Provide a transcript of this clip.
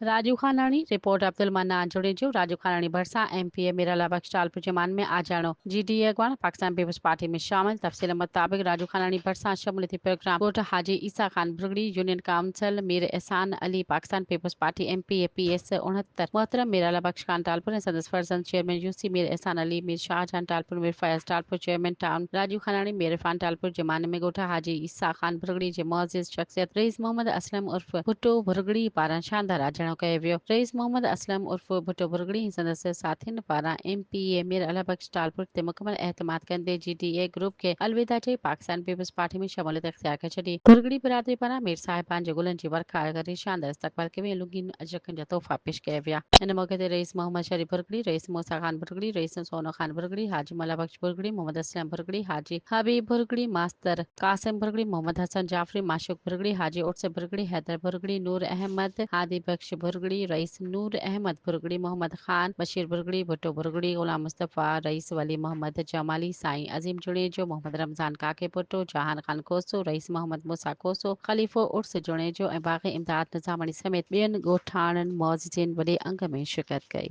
Raju Khanani report Abdul Mannan Junejo Raju Khanani भरसा MPA मेराला बख्श टालपुर जमान में आ जानो जीडीए अगवान पाकिस्तान पीपल्स पार्टी में शामिल तफसील मुताबिक राजू खानानी भरसा शमूलियती programme Kot Haji Isa Khan Burgari union council Mir Ehsan Ali Pakistan Peoples Party MPA PS 69 मोहतरम मेराला बख्श खान टालपुर सदस्य फर्जन chairman UC Mir Ehsan Ali Mir Shahjahan Talpur Mir Fayaz Talpur chairman town Raju खानानी Mir Irfan Talpur जमान में गोठा हाजी ईसा खान बुरगड़ी जे मोअज़्ज़िज़ शख्सियत रईस मोहम्मद असलम उर्फ भुट्टो बुरगड़ी पारां शानदार आजणो कयो वियो रईस मोहम्मद असलम उर्फ भुट्टो बुरगड़ी सदस्य साथियुनि पारां एमपीए मीर अला बख्श टालपुर ते मुकमल एतमाद कंदे जीडीए ग्रुप के अलविदा चई पाकिस्तान पीपल्स पार्टी में शमूलियत इख्तियार करे छॾी बुरगड़ी बिरादरी पारां मीर साहिबान जे गुलनि जी वर्खा करे शानदार इस्तक़बाल कयो वियो लुंगीन अजरकनि जा तोहफ़ा पेश कया विया इन मौके ते रईस मोहम्मद शरीफ बुरगड़ी रईस मूसा खान बुरगड़ी रईस सोनो खान बुरगड़ी हाजी मल्ला बख्श बुरगड़ी मोहम्मद असलम बुरगड़ी हाजी हबीब बुरगड़ी मास्तर कासिम बुरगड़ी मोहम्मद हसन जाफरी माशुक बुरगड़ी हाजी उर्स बुरगड़ी हैदर बुरगड़ी नूर अहमद हादी बख्श बुरगड़ी रईस नूर अहमद बुरगड़ी मोहम्मद खान बशीर बुरगड़ी भुट्टो बुरगड़ी गुलाम मुस्तफ़ा रईस वली मोहम्मद जमाली साईं अजीम जुड़ेजो मोहम्मद रमज़ान काके भुट्टो जहान खान कोसो रईस मोहम्मद मूसा कोसो खलीफ़ो उर्स जुड़ेजो ऐं बाग़ी इमदाद निज़ामणी समेत ॿियनि ॻोठाणनि मौज़िन वॾे अंग में शिरकत कई।